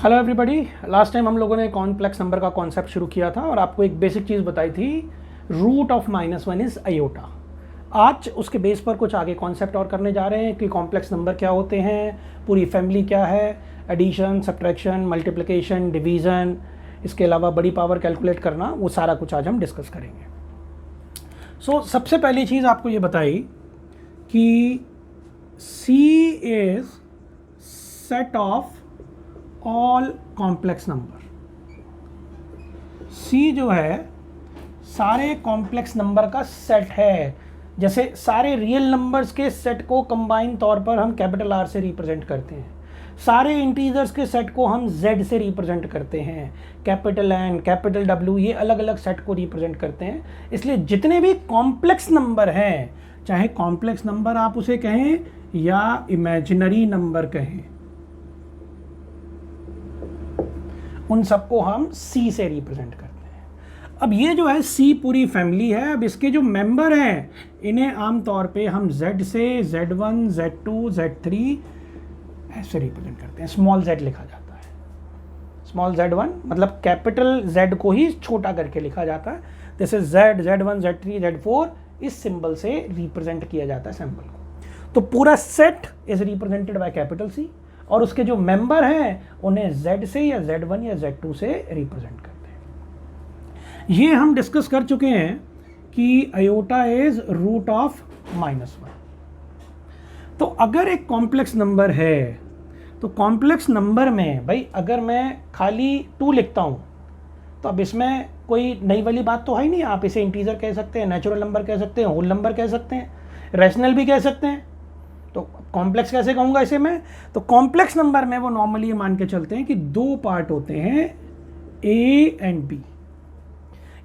Hello everybody. Last time हम लोगों ने कॉम्प्लेक्स नंबर का कॉन्सेप्ट शुरू किया था और आपको एक बेसिक चीज़ बताई थी, रूट ऑफ -1 इज़ आयोटा। आज उसके बेस पर कुछ आगे कॉन्सेप्ट और करने जा रहे हैं कि कॉम्प्लेक्स नंबर क्या होते हैं, पूरी फैमिली क्या है, एडिशन, सब्ट्रैक्शन, मल्टीप्लिकेशन, डिवीज़न, इसके अलावा बड़ी पावर कैलकुलेट करना, वो सारा कुछ आज हम डिस्कस करेंगे। सबसे पहली चीज़ आपको ये बताई कि C is set of all complex number. C जो है सारे कॉम्प्लेक्स नंबर का सेट है। जैसे सारे रियल नंबर्स के सेट को कंबाइन तौर पर हम कैपिटल R से रिप्रेजेंट करते हैं, सारे इंटीजर्स के सेट को हम Z से रिप्रेजेंट करते हैं, कैपिटल N, कैपिटल W, ये अलग अलग सेट को रिप्रेजेंट करते हैं। इसलिए जितने भी कॉम्प्लेक्स नंबर हैं, चाहे कॉम्प्लेक्स नंबर आप उसे कहें या इमेजिनरी नंबर कहें, उन सबको हम C से रिप्रेजेंट करते हैं। अब ये जो है C पूरी फैमिली है। अब इसके जो मेंबर हैं इन्हें आमतौर पे हम Z से Z1, Z2, Z3 ऐसे रिप्रेजेंट करते हैं। स्मॉल z लिखा जाता है, स्मॉल z1 मतलब कैपिटल Z को ही छोटा करके लिखा जाता है। जैसे Z, Z1, Z3, Z4 इस सिंबल से रिप्रेजेंट किया जाता है सैंपल को। तो पूरा set is represented by capital C और उसके जो मेंबर हैं उन्हें Z से या Z1 या Z2 से रिप्रेजेंट करते हैं। ये हम डिस्कस कर चुके हैं कि आयोटा इज रूट ऑफ -1। तो अगर एक कॉम्प्लेक्स नंबर है तो कॉम्प्लेक्स नंबर में भाई अगर मैं खाली 2 लिखता हूँ तो अब इसमें कोई नई वाली बात तो है ही नहीं। आप इसे इंटीजर कह सकते हैं, नेचुरल नंबर कह सकते हैं, होल नंबर कह सकते हैं, रैशनल भी कह सकते हैं। तो कॉम्प्लेक्स कैसे कहूँगा इसे मैं? तो कॉम्प्लेक्स नंबर में वो नॉर्मली मान के चलते हैं कि 2 पार्ट होते हैं, A एंड B।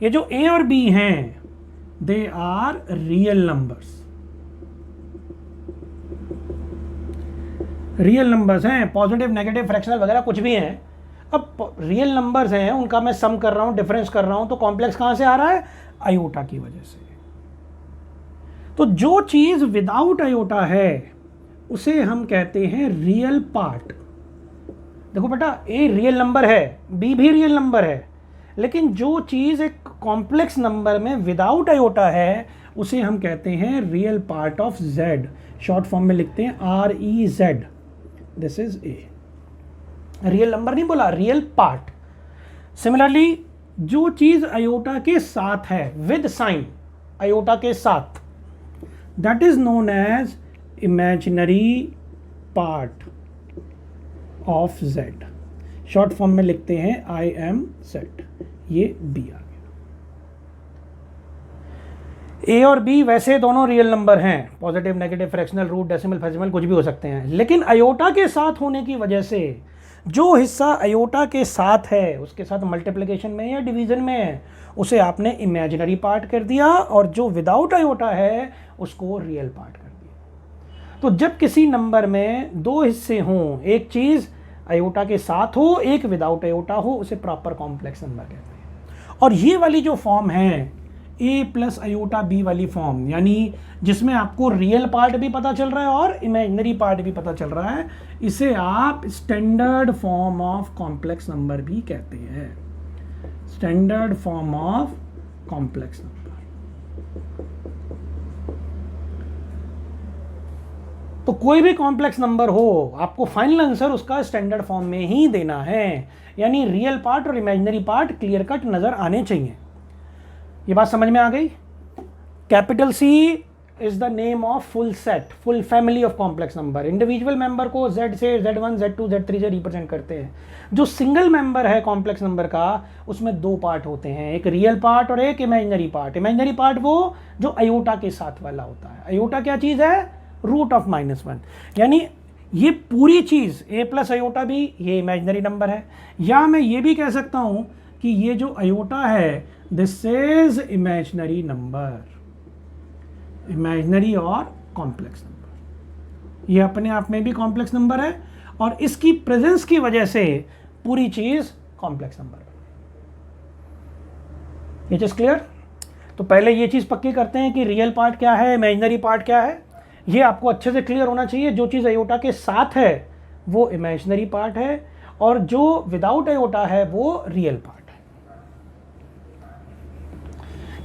ये जो A और B हैं they are real numbers. Real numbers हैं, पॉजिटिव, नेगेटिव, फ्रैक्शनल वगैरह कुछ भी हैं। अब रियल नंबर्स हैं, उनका मैं सम कर रहा हूँ, डिफरेंस कर रहा हूँ, तो कॉम्प्लेक्स कहाँ से आ रहा है? आयोटा की वजह से। तो जो चीज़ विदाउट आयोटा है उसे हम कहते हैं रियल पार्ट। देखो बेटा, A रियल नंबर है, B भी रियल नंबर है, लेकिन जो चीज़ एक कॉम्प्लेक्स नंबर में विदाउट आयोटा है उसे हम कहते हैं real part of Z। Short form में लिखते हैं REZ। This is A। Real number नहीं बोला, रियल पार्ट। सिमिलरली जो चीज़ आयोटा के साथ है, विद साइन, आयोटा के साथ, that is known as imaginary part of Z। Short form में लिखते हैं IMZ। ये B आ गया। A और B वैसे दोनों रियल नंबर हैं, positive, negative, fractional, root, decimal, फेसिमल कुछ भी हो सकते हैं, लेकिन आयोटा के साथ होने की वजह से जो हिस्सा आयोटा के साथ है, उसके साथ मल्टीप्लिकेशन में या डिवीजन में है, उसे आपने इमेजिनरी पार्ट कर दिया, और जो विदाउट आयोटा है उसको रियल पार्ट कर दिया। तो जब किसी नंबर में 2 हिस्से हों, एक चीज़ आयोटा के साथ हो, एक विदाउट आयोटा हो, उसे प्रॉपर कॉम्प्लेक्स नंबर कहते हैं। और ये वाली जो फॉर्म है A प्लस आयोटा B वाली फॉर्म, यानी जिसमें आपको रियल पार्ट भी पता चल रहा है और इमेजिनरी पार्ट भी पता चल रहा है, इसे आप standard form of complex number भी कहते हैं। Standard form of complex number. तो कोई भी कॉम्प्लेक्स नंबर हो, आपको फाइनल आंसर उसका स्टैंडर्ड फॉर्म में ही देना है, यानी रियल पार्ट और इमेजिनरी पार्ट क्लियर कट नजर आने चाहिए। ये बात समझ में आ गई? Capital C is the name of full set, full family of complex number. Individual member को Z से, Z1, Z2, Z3 से रिप्रेजेंट करते हैं। जो सिंगल मेंबर है कॉम्प्लेक्स नंबर का, उसमें 2 पार्ट होते हैं, एक रियल पार्ट और एक इमेजिनरी पार्ट। इमेजिनरी पार्ट वो जो आयोटा के साथ वाला होता है। आयोटा क्या चीज़ है? Root of -1। यानी ये पूरी चीज़ A प्लस आयोटा भी, ये इमेजिनरी नंबर है। या मैं ये भी कह सकता हूँ कि ये जो आयोटा है this is imaginary number, imaginary और कॉम्प्लेक्स नंबर। ये अपने आप में भी कॉम्प्लेक्स नंबर है और इसकी प्रेजेंस की वजह से पूरी चीज कॉम्प्लेक्स नंबर। ये चीज क्लियर? तो पहले ये चीज पक्की करते हैं कि रियल पार्ट क्या है, इमेजिनरी पार्ट क्या है। ये आपको अच्छे से क्लियर होना चाहिए। जो चीज़ आयोटा के साथ है वो इमेजिनरी पार्ट है और जो विदाउट आयोटा है वो रियल पार्ट है।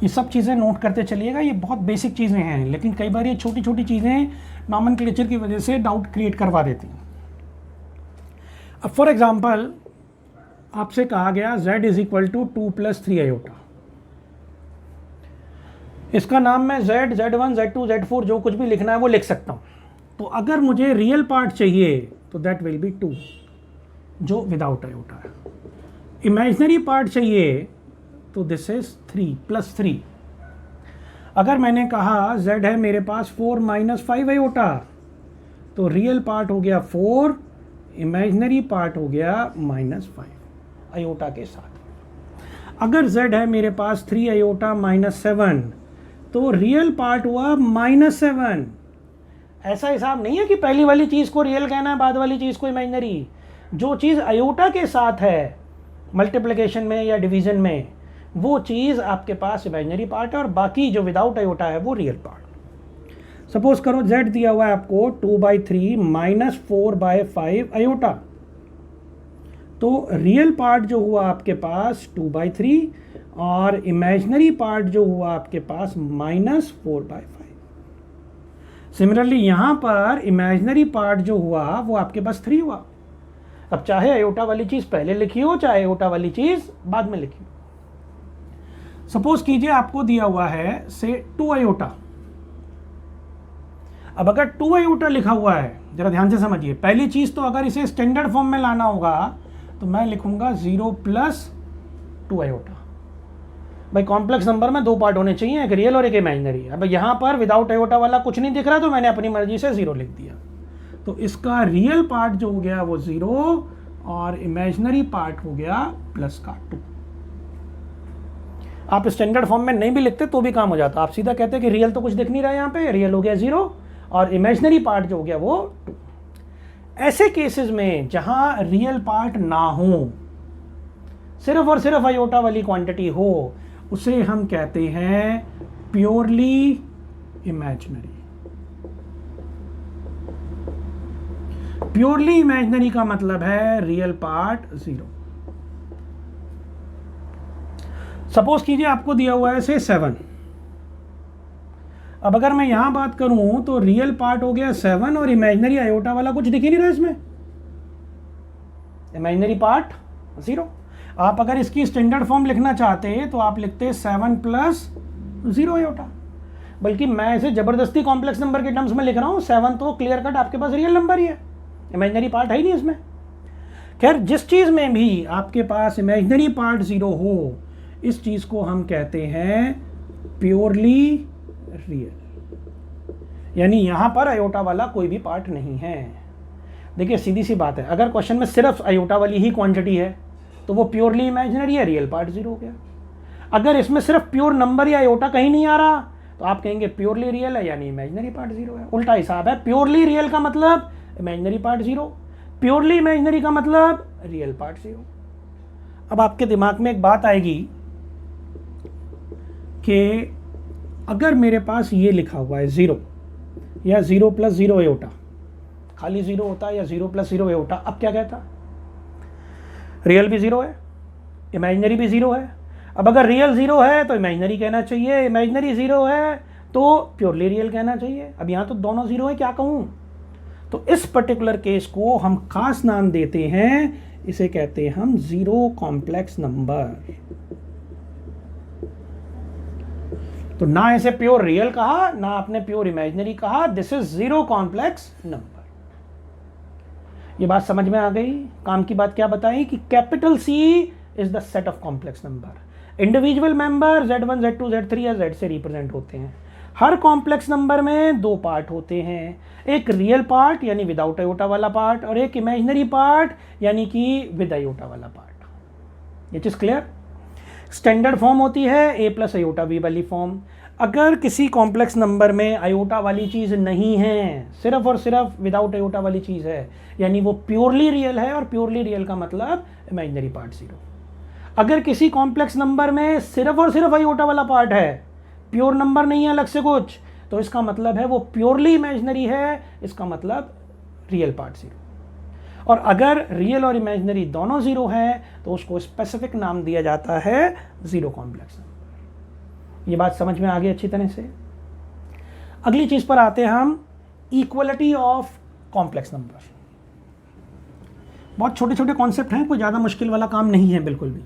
ये सब चीज़ें नोट करते चलिएगा, ये बहुत बेसिक चीज़ें हैं, लेकिन कई बार ये छोटी छोटी चीज़ें नॉमेनक्लेचर की वजह से डाउट क्रिएट करवा देती हैं। अब फॉर एग्जांपल आपसे कहा गया z is equal to 2 + 3 iota. इसका नाम मैं z, z1, z2, z4 जो कुछ भी लिखना है वो लिख सकता हूँ। तो अगर मुझे रियल पार्ट चाहिए तो दैट विल बी 2 जो विदाउट आयोटा है। इमेजिनरी पार्ट चाहिए तो दिस इज 3 + 3। अगर मैंने कहा z है मेरे पास 4 - 5 आयोटा, तो रियल पार्ट हो गया 4, इमेजिनरी पार्ट हो गया -5 आयोटा के साथ। अगर z है मेरे पास 3 आयोटा -7, तो रियल पार्ट हुआ -7। ऐसा हिसाब नहीं है कि पहली वाली चीज़ को रियल कहना है, बाद वाली चीज़ को इमेजिनरी। जो चीज़ आयोटा के साथ है मल्टीप्लिकेशन में या डिवीजन में, वो चीज़ आपके पास इमेजिनरी पार्ट है, और बाकी जो विदाउट आयोटा है वो रियल पार्ट। सपोज करो z दिया हुआ है आपको 2/3 -4/5 आयोटा, तो रियल पार्ट जो हुआ आपके पास 2/3 और इमेजिनरी पार्ट जो हुआ आपके पास -4/5। सिमिलरली यहाँ पर इमेजिनरी पार्ट जो हुआ वो आपके पास 3 हुआ। अब चाहे आयोटा वाली चीज़ पहले लिखी हो, चाहे आयोटा वाली चीज़ बाद में लिखी हो। सपोज कीजिए आपको दिया हुआ है से 2 आयोटा। अब अगर 2 आयोटा लिखा हुआ है, जरा ध्यान से समझिए, पहली चीज़ तो अगर इसे स्टैंडर्ड फॉर्म में लाना होगा तो मैं लिखूंगा 0 + 2 आयोटा। भाई कॉम्प्लेक्स नंबर में 2 पार्ट होने चाहिए, एक रियल और एक इमेजिनरी। अब यहाँ पर विदाउट आयोटा वाला कुछ नहीं दिख रहा, तो मैंने अपनी मर्जी से 0 लिख दिया। तो इसका रियल पार्ट जो हो गया वो 0 और इमेजिनरी पार्ट हो गया +2। आप स्टैंडर्ड फॉर्म में नहीं भी लिखते तो भी काम हो जाता, आप सीधा कहते कि रियल तो कुछ दिख नहीं रहा है, यहाँ पे रियल हो गया 0 और इमेजिनरी पार्ट जो हो गया वो 2। ऐसे केसेस में जहां रियल पार्ट ना हो, सिर्फ और सिर्फ आयोटा वाली क्वांटिटी हो, उसे हम कहते हैं प्योरली इमेजिनरी। प्योरली इमेजिनरी का मतलब है रियल पार्ट 0। सपोज कीजिए आपको दिया हुआ है से 7। अब अगर मैं यहां बात करूं तो रियल पार्ट हो गया 7 और इमेजिनरी आयोटा वाला कुछ दिख ही नहीं रहा इसमें, इमेजिनरी पार्ट 0। आप अगर इसकी स्टैंडर्ड फॉर्म लिखना चाहते तो आप लिखते 7 + 0 आयोटा। बल्कि मैं इसे जबरदस्ती कॉम्प्लेक्स नंबर के टर्म्स में लिख रहा हूं। 7 तो क्लियर कट आपके पास रियल नंबर ही है, इमेजिनरी पार्ट है ही नहीं इसमें। खैर, जिस चीज में भी आपके पास इमेजिनरी पार्ट 0 हो, इस चीज को हम कहते हैं प्योरली रियल, यानी यहां पर आयोटा वाला कोई भी पार्ट नहीं है। देखिए सीधी सी बात है, अगर क्वेश्चन में सिर्फ आयोटा वाली ही क्वांटिटी है तो वो प्योरली इमेजिनरी है, रियल पार्ट 0 हो गया। अगर इसमें सिर्फ प्योर नंबर या आयोटा कहीं नहीं आ रहा तो आप कहेंगे प्योरली रियल है, यानी इमेजिनरी पार्ट 0 है। उल्टा हिसाब है, प्योरली रियल का मतलब इमेजिनरी पार्ट 0, प्योरली इमेजिनरी का मतलब रियल पार्ट 0। अब आपके दिमाग में एक बात आएगी कि अगर मेरे पास ये लिखा हुआ है 0 या 0 + 0 आयोटा, खाली 0 होता या 0 + 0 आयोटा, अब क्या कहता? रियल भी 0 है, इमेजिनरी भी 0 है। अब अगर रियल 0 है तो इमेजिनरी कहना चाहिए, इमेजिनरी 0 है तो प्योरली रियल कहना चाहिए। अब यहाँ तो दोनों 0 है, क्या कहूँ? तो इस पर्टिकुलर केस को हम खास नाम देते हैं, इसे कहते हैं हम 0 कॉम्प्लेक्स नंबर। तो ना इसे प्योर रियल कहा, ना आपने प्योर इमेजिनरी कहा, दिस इज 0 कॉम्प्लेक्स नंबर। ये बात समझ में आ गई? काम की बात क्या बताई कि capital C is the set of complex number. Individual member Z1, Z2, Z3 या Z से रिप्रेजेंट होते हैं। हर कॉम्प्लेक्स नंबर में 2 पार्ट होते हैं, एक रियल पार्ट यानी विदाउट आयोटा वाला पार्ट, और एक इमेजिनरी पार्ट यानी कि विद आयोटा वाला पार्ट। ये चीज क्लियर? स्टैंडर्ड फॉर्म होती है a + आयोटा v वाली फॉर्म। अगर किसी कॉम्प्लेक्स नंबर में आयोटा वाली चीज़ नहीं है, सिर्फ और सिर्फ विदाउट आयोटा वाली चीज़ है, यानी वो प्योरली रियल है, और प्योरली रियल का मतलब इमेजिनरी पार्ट 0। अगर किसी कॉम्प्लेक्स नंबर में सिर्फ और सिर्फ आयोटा वाला पार्ट है, प्योर नंबर नहीं है अलग से कुछ, तो इसका मतलब है वो प्योरली इमेजिनरी है, इसका मतलब रियल पार्ट 0। और अगर रियल और इमेजिनरी दोनों जीरो हैं तो उसको स्पेसिफिक नाम दिया जाता है जीरो कॉम्प्लेक्स नंबर। ये बात समझ में आ गई अच्छी तरह से। अगली चीज पर आते हैं हम, इक्वलिटी ऑफ कॉम्प्लेक्स नंबर। बहुत छोटे छोटे कॉन्सेप्ट हैं, कोई ज्यादा मुश्किल वाला काम नहीं है बिल्कुल भी।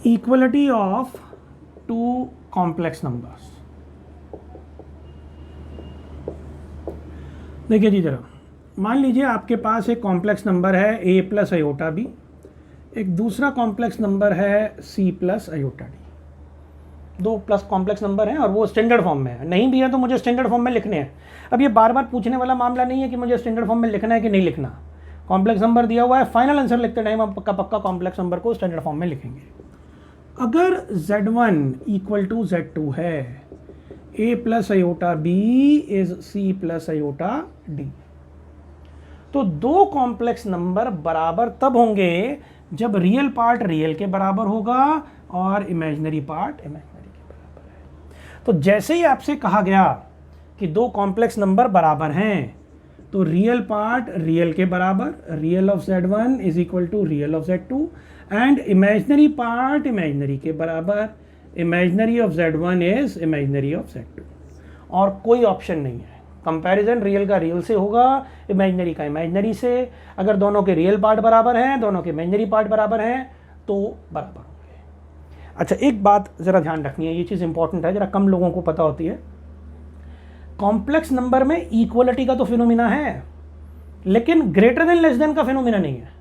Equality of two complex numbers. देखिए जी जरा, मान लीजिए आपके पास एक कॉम्प्लेक्स नंबर है a प्लस आयोटा बी, एक दूसरा कॉम्प्लेक्स नंबर है c प्लस आयोटा डी। दो प्लस कॉम्प्लेक्स नंबर हैं और वो स्टैंडर्ड फॉर्म में है, नहीं भी है तो मुझे स्टैंडर्ड फॉर्म में लिखने हैं। अब ये बार बार पूछने वाला मामला नहीं है कि मुझे स्टैंडर्ड फॉर्म में लिखना है कि नहीं लिखना। कॉम्प्लेक्स नंबर दिया हुआ है, फाइनल आंसर लिखते टाइम हम पक्का पक्का कॉम्प्लेक्स नंबर को स्टैंडर्ड फॉर्म में लिखेंगे। अगर z1 इक्वल टू z2 है, a plus iota b is c plus iota d, तो दो कॉम्प्लेक्स नंबर बराबर तब होंगे जब रियल पार्ट रियल के बराबर होगा और इमेजिनरी पार्ट इमेजिनरी के बराबर है। तो जैसे ही आपसे कहा गया कि दो कॉम्प्लेक्स नंबर बराबर हैं, तो रियल पार्ट रियल के बराबर, real of z1 is equal to real of z2, and imaginary part imaginary के बराबर, imaginary of z1 is imaginary of z2। और कोई ऑप्शन नहीं है, कंपैरिजन रियल का रियल से होगा, इमेजिनरी का इमेजिनरी से। अगर दोनों के रियल पार्ट बराबर हैं, दोनों के इमेजिनरी पार्ट बराबर हैं, तो बराबर होंगे। अच्छा, एक बात ज़रा ध्यान रखनी है, ये चीज़ इंपॉर्टेंट है, ज़रा कम लोगों को पता होती है। कॉम्प्लेक्स नंबर में इक्वलिटी का तो फिनोमिना है, लेकिन ग्रेटर देन लेस देन का फिनोमिना नहीं है।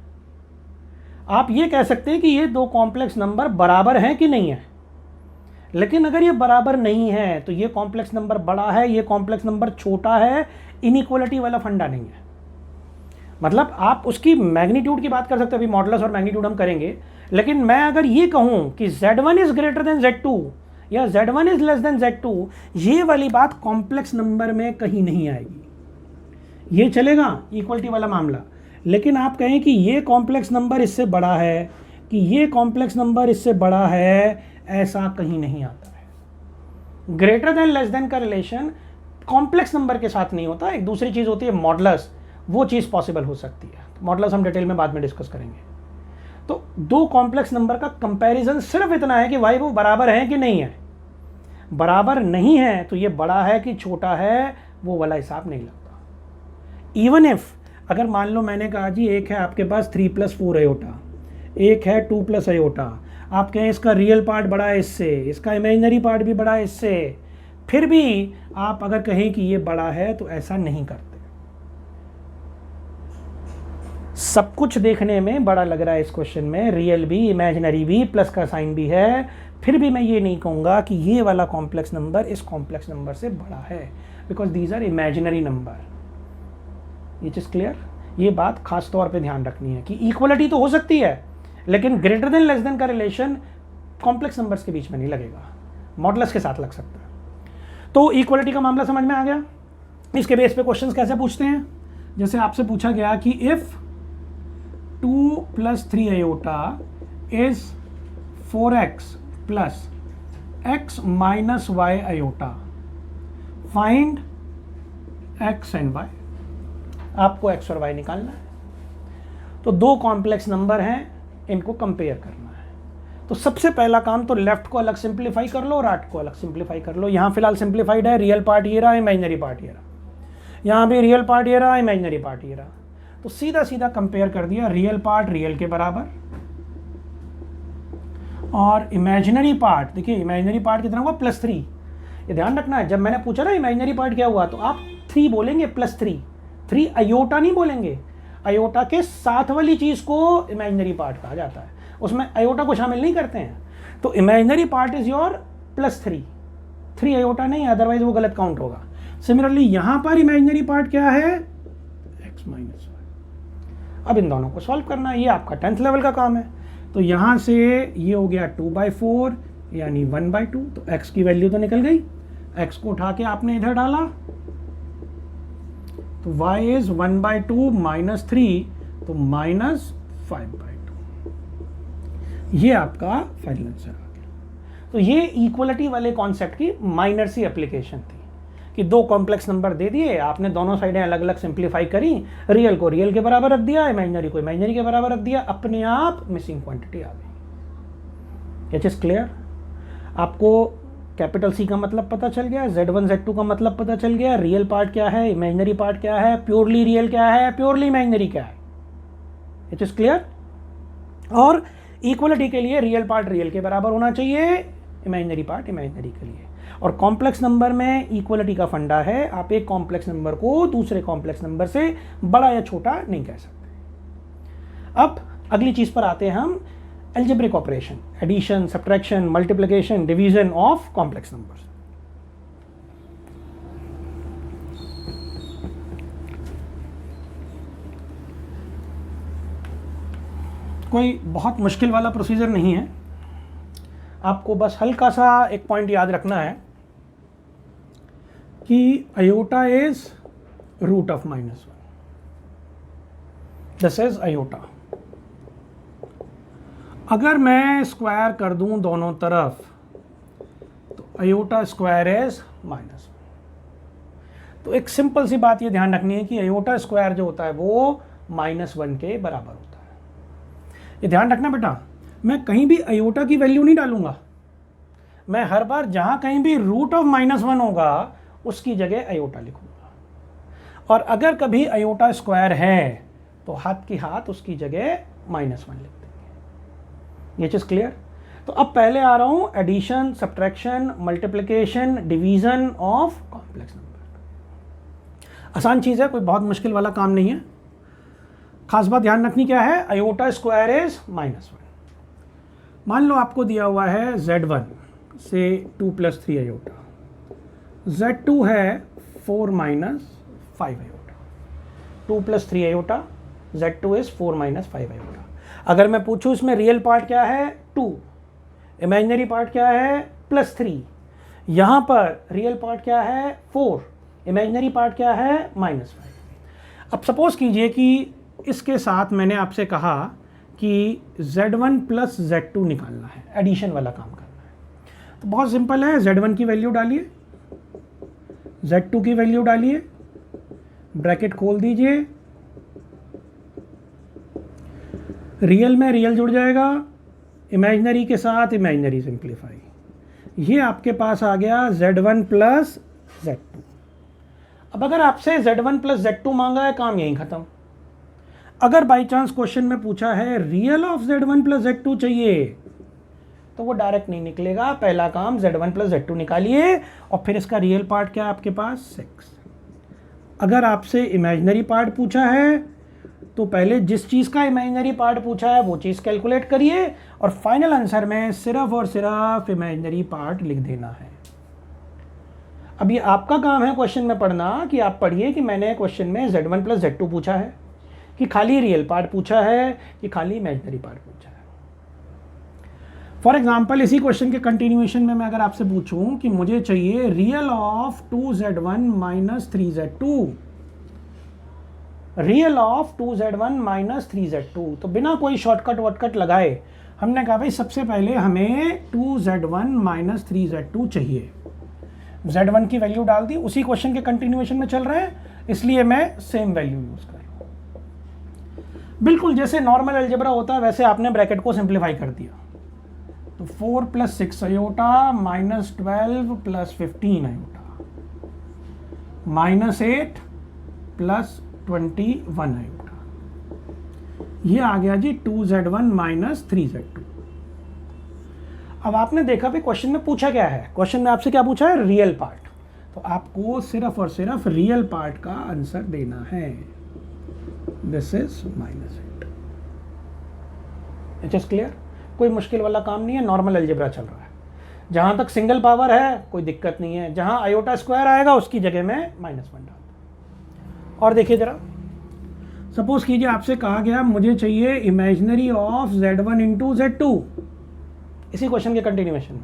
आप ये कह सकते हैं कि ये दो कॉम्प्लेक्स नंबर बराबर हैं कि नहीं है, लेकिन अगर ये बराबर नहीं है तो ये कॉम्प्लेक्स नंबर बड़ा है, ये कॉम्प्लेक्स नंबर छोटा है, इनइक्वलिटी वाला फंडा नहीं है। मतलब आप उसकी मैग्नीट्यूड की बात कर सकते हैं, अभी मॉडुलस और मैग्नीट्यूड हम करेंगे, लेकिन मैं अगर ये कहूं कि z1 is greater than z2 या z1 is less than z2, ये वाली बात कॉम्प्लेक्स नंबर में कहीं नहीं आएगी। ये चलेगा इक्वलिटी वाला मामला, लेकिन आप कहें कि ये कॉम्प्लेक्स नंबर इससे बड़ा है, कि ये कॉम्प्लेक्स नंबर इससे बड़ा है, ऐसा कहीं नहीं आता है। ग्रेटर देन लेस देन का रिलेशन कॉम्प्लेक्स नंबर के साथ नहीं होता। एक दूसरी चीज़ होती है मॉडुलस, वो चीज़ पॉसिबल हो सकती है। मॉडुलस हम डिटेल में बाद में डिस्कस करेंगे। तो दो कॉम्प्लेक्स नंबर का कंपैरिजन सिर्फ इतना है कि भाई वो बराबर है कि नहीं है। बराबर नहीं है तो ये बड़ा है कि छोटा है, वो वाला हिसाब नहीं लगता। इवन इफ अगर मान लो मैंने कहा जी एक है आपके पास 3 + 4 आयोटा, एक है 2 + आयोटा, आप कहें इसका रियल पार्ट बड़ा है इससे, इसका इमेजिनरी पार्ट भी बड़ा है इससे, फिर भी आप अगर कहें कि ये बड़ा है तो ऐसा नहीं करते। सब कुछ देखने में बड़ा लग रहा है इस क्वेश्चन में, रियल भी इमेजिनरी भी प्लस का साइन भी है, फिर भी मैं ये नहीं कहूँगा कि ये वाला कॉम्प्लेक्स नंबर इस कॉम्प्लेक्स नंबर से बड़ा है, because these are imaginary number. ये चीज़ क्लियर? ये बात खास तौर पे ध्यान रखनी है कि इक्वलिटी तो हो सकती है, लेकिन ग्रेटर देन लेस देन का रिलेशन कॉम्प्लेक्स नंबर्स के बीच में नहीं लगेगा, मॉडुलस के साथ लग सकता है। तो इक्वलिटी का मामला समझ में आ गया। इसके बेस पे क्वेश्चंस कैसे पूछते हैं? जैसे आपसे पूछा गया कि if 2 + 3 iota is 4x + x - y iota, find x and y। आपको x और y निकालना है। तो दो कॉम्प्लेक्स नंबर हैं, इनको कंपेयर करना है। तो सबसे पहला काम तो लेफ्ट को अलग सिंप्लीफाई कर लो, राइट को अलग सिंप्लीफाई कर लो। यहाँ फिलहाल सिंप्लीफाइड है, रियल पार्ट ये रहा, इमेजिनरी पार्ट ये रहा। यहाँ भी रियल पार्ट ये रहा, इमेजिनरी पार्ट ये रहा। तो सीधा सीधा कंपेयर कर दिया, रियल पार्ट रियल के बराबर और इमेजिनरी पार्ट, देखिए इमेजिनरी पार्ट कितना हुआ +3। ये ध्यान रखना है, जब मैंने पूछा ना इमेजिनरी पार्ट क्या हुआ, तो आप 3 बोलेंगे, +3। 3 आयोटा नहीं बोलेंगे, आयोटा के साथ वाली चीज़ को इमेजिनरी पार्ट कहा जाता है, उसमें आयोटा को शामिल नहीं करते हैं। तो imaginary part is your +3, 3 iota नहीं, अदरवाइज वो गलत काउंट होगा। सिमिलरली यहाँ पर इमेजिनरी पार्ट क्या है, x - y। अब इन दोनों को सॉल्व करना है, ये आपका 10th लेवल का काम है। तो यहाँ से ये हो गया 2/4 यानी 1/2, तो x की वैल्यू तो निकल गई। x को उठा के आपने इधर डाला, तो y इज 1/2 - 3, तो -5/2। ये आपका फाइनल आंसर आ गया। तो ये इक्वलिटी वाले कॉन्सेप्ट की माइनर सी एप्लीकेशन थी कि दो कॉम्प्लेक्स नंबर दे दिए, आपने दोनों साइडें अलग अलग सिंप्लीफाई करी, रियल को रियल के बराबर रख दिया, इमेजिनरी को इमेजिनरी के बराबर रख दिया, अपने आप मिसिंग क्वांटिटी आ गई। It is clear? आपको कैपिटल सी का मतलब पता चल गया, Z1 Z2 का मतलब पता चल गया, रियल पार्ट क्या है, इमेजिनरी पार्ट क्या है, प्योरली रियल क्या है, प्योरली इमेजिनरी क्या है। It is clear? और इक्वलिटी के लिए रियल पार्ट रियल के बराबर होना चाहिए, इमेजिनरी पार्ट इमेजिनरी के लिए। और कॉम्प्लेक्स नंबर में इक्वलिटी का फंडा है, आप एक कॉम्प्लेक्स नंबर को दूसरे कॉम्प्लेक्स नंबर से बड़ा या छोटा नहीं कह सकते। अब अगली चीज पर आते हैं हम, algebraic operation, addition, subtraction, multiplication, division of complex numbers. कोई बहुत मुश्किल वाला प्रोसीजर नहीं है, आपको बस हल्का सा एक पॉइंट याद रखना है कि iota is root of -1, this is iota. अगर मैं स्क्वायर कर दूं दोनों तरफ तो आयोटा स्क्वायर इज -1। तो एक सिंपल सी बात ये ध्यान रखनी है कि आयोटा स्क्वायर जो होता है वो -1 के बराबर होता है। ये ध्यान रखना बेटा, मैं कहीं भी आयोटा की वैल्यू नहीं डालूंगा, मैं हर बार जहां कहीं भी रूट ऑफ -1 होगा उसकी जगह आयोटा लिखूंगा, और अगर कभी आयोटा स्क्वायर है तो हाथ की हाथ उसकी जगह -1 लिख देंगे। ये चीज क्लियर? तो अब पहले आ रहा हूं addition, subtraction, multiplication, division of complex number. आसान चीज है, कोई बहुत मुश्किल वाला काम नहीं है। खास बात ध्यान रखनी क्या है, आयोटा स्क्वायर इज -1। मान लो आपको दिया हुआ है Z1 से 2 + 3 आयोटा, Z2 है 4 - 5 iota, 2 + 3 iota, Z2 is 4 - 5 iota. अगर मैं पूछूं इसमें रियल पार्ट क्या है 2, इमेजिनरी पार्ट क्या है +3, यहां पर रियल पार्ट क्या है 4, इमेजिनरी पार्ट क्या है -5। अब सपोज कीजिए कि इसके साथ मैंने आपसे कहा कि Z1 + Z2 निकालना है, एडिशन वाला काम करना है। तो बहुत सिंपल है, Z1 की वैल्यू डालिए, Z2 की वैल्यू डालिए, ब्रैकेट खोल दीजिए, रियल में रियल जुड़ जाएगा, इमेजिनरी के साथ इमेजिनरी सिंप्लीफाई, ये आपके पास आ गया Z1 + Z2। अब अगर आपसे Z1 + Z2 मांगा है, काम यहीं खत्म। अगर बाई चांस क्वेश्चन में पूछा है रियल ऑफ Z1 + Z2 चाहिए तो वो डायरेक्ट नहीं निकलेगा, पहला काम Z1 + Z2 निकालिए और फिर इसका रियल पार्ट क्या है आपके पास 6। अगर आपसे इमेजिनरी पार्ट पूछा है तो पहले जिस चीज़ का इमेजिनरी पार्ट पूछा है वो चीज़ कैलकुलेट करिए और फाइनल आंसर में सिर्फ और सिर्फ इमेजिनरी पार्ट लिख देना है। अब ये आपका काम है क्वेश्चन में पढ़ना कि आप पढ़िए कि मैंने क्वेश्चन में Z1 + Z2 पूछा है, कि खाली रियल पार्ट पूछा है, कि खाली इमेजिनरी पार्ट पूछा है। फॉर एग्जाम्पल इसी क्वेश्चन के कंटिन्यूएशन में मैं अगर आपसे पूछूं कि मुझे चाहिए real of 2Z1 - 3Z2, real of 2Z1 - 3Z2, तो बिना कोई शॉर्टकट वॉटकट लगाए हमने कहा भाई सबसे पहले हमें 2Z1 - 3Z2 चाहिए। Z1 की वैल्यू डाल दी, उसी क्वेश्चन के कंटिन्यूएशन में चल रहे हैं इसलिए मैं सेम वैल्यू यूज कर रहा हूं। बिल्कुल जैसे नॉर्मल अलजेब्रा होता है वैसे आपने ब्रैकेट को सिंप्लीफाई कर दिया, तो 4 + 6 आयोटा -12 + 15 आयोटा -8 + 21 आयोटा, ये आ गया जी 2Z1 - 3Z2। अब आपने देखा भी क्वेश्चन में पूछा क्या है, क्वेश्चन में आपसे क्या पूछा है रियल पार्ट, तो आपको सिर्फ और सिर्फ रियल पार्ट का आंसर देना है, this is -8। It is clear? कोई मुश्किल वाला काम नहीं है, नॉर्मल अलजेब्रा चल रहा है। जहां तक सिंगल पावर है कोई दिक्कत नहीं है, जहां आयोटा स्क्वायर आएगा उसकी जगह में -1 डाल। और देखिए जरा, सपोज कीजिए आपसे कहा गया मुझे चाहिए इमेजिनरी ऑफ Z1 × Z2, इसी क्वेश्चन के कंटिन्यूएशन में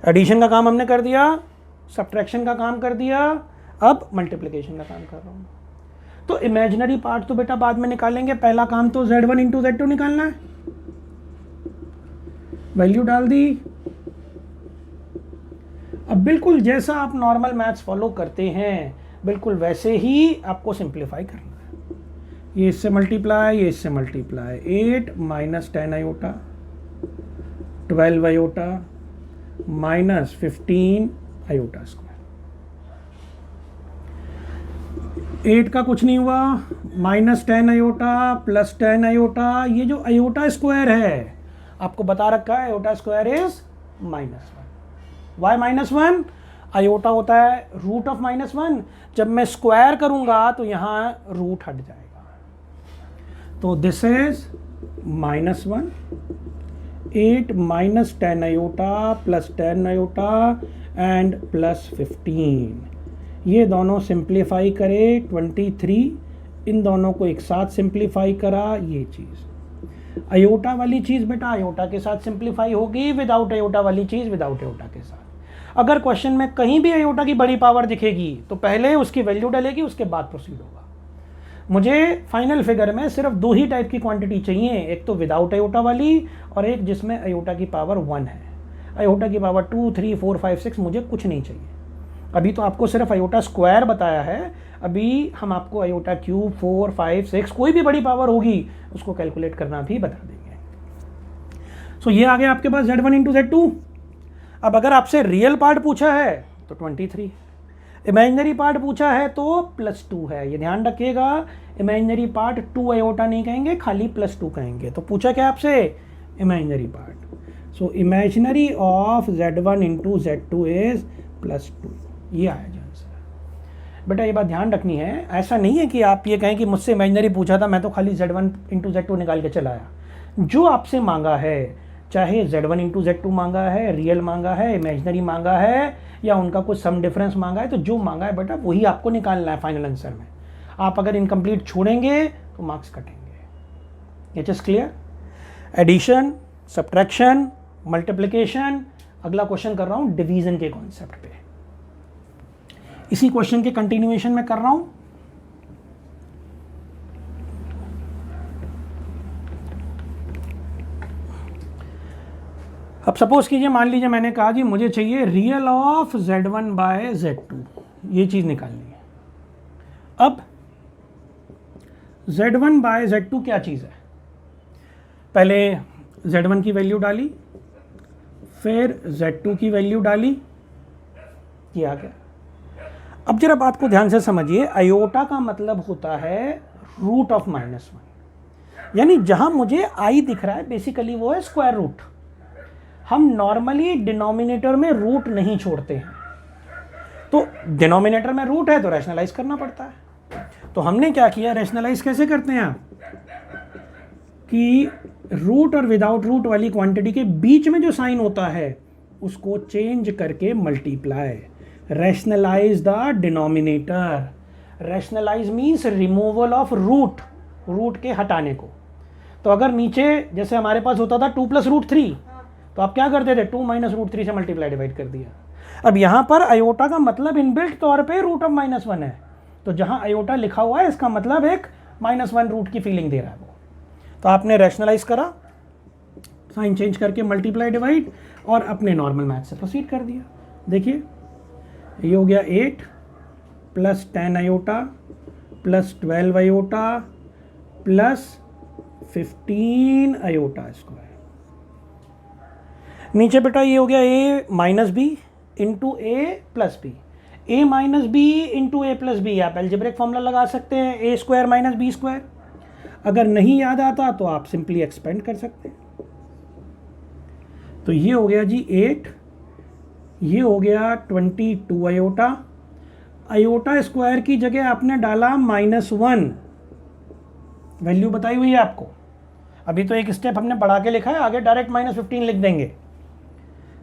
एडिशन का काम हमने कर दिया, सब्ट्रैक्शन का काम कर दिया, अब मल्टीप्लिकेशन का काम कर रहा हूं। तो इमेजिनरी पार्ट तो बेटा बाद में निकालेंगे, पहला काम तो Z1 × Z2 निकालना है। वैल्यू डाल दी, अब बिल्कुल जैसा आप नॉर्मल मैथ्स फॉलो करते हैं बिल्कुल वैसे ही आपको सिंप्लीफाई करना है। ये इससे मल्टीप्लाई, ये इससे multiply, 8 minus 10 iota, 12 iota minus 15 iota square. 8 का कुछ नहीं हुआ, माइनस 10 आयोटा प्लस 10 आयोटा, ये जो आयोटा स्क्वायर है आपको बता रखा है iota square is -1। Why -1? Iota होता है रूट ऑफ -1, जब मैं स्क्वायर करूंगा तो यहां रूट हट जाएगा, तो this is -1, 8 minus 10 iota plus 10 iota and plus 15। ये दोनों सिंप्लीफाई करे 23, इन दोनों को एक साथ सिंप्लीफाई करा, ये चीज़ अयोटा वाली चीज़ बेटा अयोटा के साथ सिंप्लीफाई होगी, विदाउट अयोटा वाली चीज़ विदाउट अयोटा के साथ। अगर क्वेश्चन में कहीं भी अयोटा की बड़ी पावर दिखेगी तो पहले उसकी वैल्यू डलेगी, उसके बाद प्रोसीड होगा। मुझे फाइनल फिगर में सिर्फ 2 ही टाइप की क्वांटिटी चाहिए, एक तो विदाउट अयोटा वाली और एक जिसमें अयोटा की पावर 1 है। अयोटा की पावर 2, 3, 4, 5, 6 मुझे कुछ नहीं चाहिए। अभी तो आपको सिर्फ अयोटा स्क्वायर बताया है, अभी हम आपको अयोटा क्यूब, 4, 5, 6 कोई भी बड़ी पावर होगी उसको कैलकुलेट करना भी बता देंगे। सो ये आ गया आपके पास Z1 इंटू Z2। अब अगर आपसे रियल पार्ट पूछा है तो 23, इमेजिनरी पार्ट पूछा है तो +2 है। ये ध्यान रखिएगा, इमेजिनरी पार्ट 2 अयोटा नहीं कहेंगे, खाली +2 कहेंगे। तो पूछा क्या आपसे? Imaginary part. So imaginary of Z1 into Z2 is +2। ये आया जी आंसर। बेटा ये बात ध्यान रखनी है, ऐसा नहीं है कि आप ये कहें कि मुझसे इमेजिनरी पूछा था मैं तो खाली Z1 इंटू Z2 निकाल के चला आया। जो आपसे मांगा है, चाहे Z1 इंटू Z2 मांगा है, रियल मांगा है, इमेजिनरी मांगा है या उनका कुछ सम डिफरेंस मांगा है, तो जो मांगा है बेटा वही आपको निकालना है फाइनल आंसर में। आप अगर इनकम्प्लीट छोड़ेंगे तो मार्क्स कटेंगे। It is clear? Addition, subtraction, multiplication. अगला क्वेश्चन कर रहा हूं डिवीजन के कॉन्सेप्ट पे, इसी क्वेश्चन के कंटिन्यूएशन में कर रहा हूं। अब सपोज कीजिए, मान लीजिए मैंने कहा जी मुझे चाहिए real of Z1 bye Z2, ये चीज निकालनी है। अब Z1 बाय Z2 क्या चीज है? पहले Z1 की वैल्यू डाली, फिर Z2 की वैल्यू डाली, ये आ गया। अब जरा बात को ध्यान से समझिए, अयोटा का मतलब होता है रूट ऑफ -1, यानी जहां मुझे आई दिख रहा है बेसिकली वो है स्क्वायर रूट। हम नॉर्मली डिनोमिनेटर में रूट नहीं छोड़ते हैं, तो डिनोमिनेटर में रूट है तो रैशनलाइज करना पड़ता है। तो हमने क्या किया, रैशनलाइज कैसे करते हैं आप, कि रूट और विदाउट रूट वाली क्वांटिटी के बीच में जो साइन होता है उसको चेंज करके multiply, rationalise the denominator. Rationalise means removal of root, root के हटाने को। तो अगर नीचे जैसे हमारे पास होता था 2 + √3, तो आप क्या करते थे, 2 - √3 से मल्टीप्लाई डिवाइड कर दिया। अब यहां पर अयोटा का मतलब इनबिल्ट तौर पे रूट ऑफ -1 है, तो जहां अयोटा लिखा हुआ है इसका मतलब एक -1 रूट की फीलिंग दे रहा है वो। तो आपने रैशनलाइज करा, साइन चेंज करके मल्टीप्लाई डिवाइड, और अपने नॉर्मल मैथ से प्रोसीड कर दिया। देखिए ये हो गया 8 + 10 iota plus 12 iota plus 15 iota square. नीचे बेटा ये हो गया a minus B into A plus B, a minus B into A plus B. आप एल्जेब्रिक फॉर्मूला लगा सकते हैं, a square minus B square. अगर नहीं याद आता तो आप सिंपली एक्सपेंड कर सकते हैं। तो ये हो गया जी 8, ये हो गया 22 आयोटा। आयोटा स्क्वायर की जगह आपने डाला -1, वैल्यू बताई हुई है आपको। अभी तो एक स्टेप हमने बढ़ा के लिखा है, आगे डायरेक्ट -15 लिख देंगे।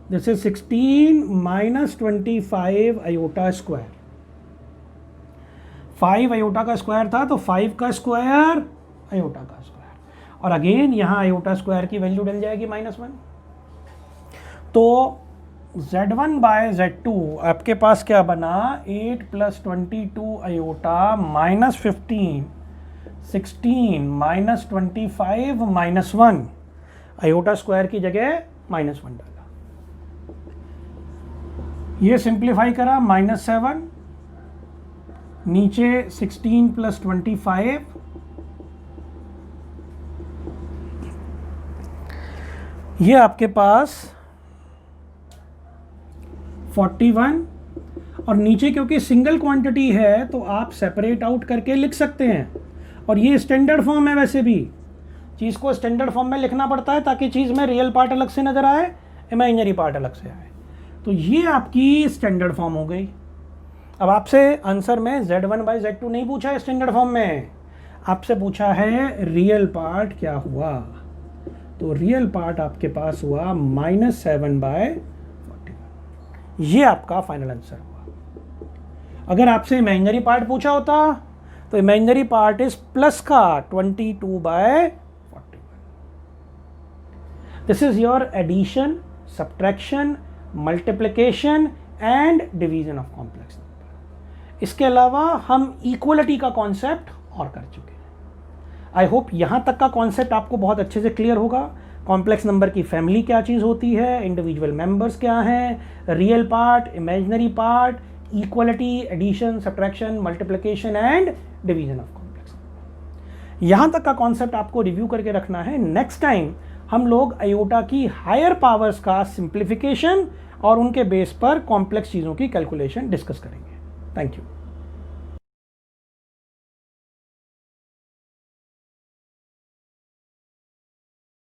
This is 16 - 25 iota square. 5 iota का स्क्वायर था तो 5 का स्क्वायर आयोटा का स्क्वायर, और अगेन यहां आयोटा स्क्वायर की वैल्यू डल जाएगी -1। तो Z1 बाय Z2 आपके पास क्या बना, 8 + 22 आयोटा -15, 16 - 25 -1, आयोटा स्क्वायर की जगह -1 डाला। ये सिंप्लीफाई करा -7, नीचे 16 + 25, ये आपके पास 41, और नीचे क्योंकि सिंगल क्वांटिटी है तो आप सेपरेट आउट करके लिख सकते हैं, और ये स्टैंडर्ड फॉर्म है। वैसे भी चीज़ को स्टैंडर्ड फॉर्म में लिखना पड़ता है ताकि चीज़ में रियल पार्ट अलग से नज़र आए, इमेजिनरी पार्ट अलग से आए। तो ये आपकी स्टैंडर्ड फॉर्म हो गई। अब आपसे आंसर में Z1/Z2 नहीं पूछा है स्टैंडर्ड फॉर्म में, आपसे पूछा है रियल पार्ट क्या हुआ। तो रियल पार्ट आपके पास हुआ -7/41। ये आपका फाइनल आंसर हुआ। अगर आपसे इमेजिनरी पार्ट पूछा होता तो इमेजिनरी पार्ट इज प्लस का 22/41। This is your addition, subtraction, multiplication and division of complex number. इसके अलावा हम इक्वलिटी का कॉन्सेप्ट और कर चुके हैं। आई होप यहाँ तक का कॉन्सेप्ट आपको बहुत अच्छे से क्लियर होगा। कॉम्प्लेक्स नंबर की फैमिली क्या चीज़ होती है, इंडिविजुअल मेंबर्स क्या हैं, real part, imaginary part, equality, addition, subtraction, multiplication and division of complex number. यहाँ तक का कॉन्सेप्ट आपको रिव्यू करके रखना है। नेक्स्ट टाइम हम लोग आयोटा की हायर पावर्स का सिंप्लीफिकेशन और उनके बेस पर कॉम्प्लेक्स चीज़ों की कैलकुलेशन डिस्कस करेंगे। Thank you.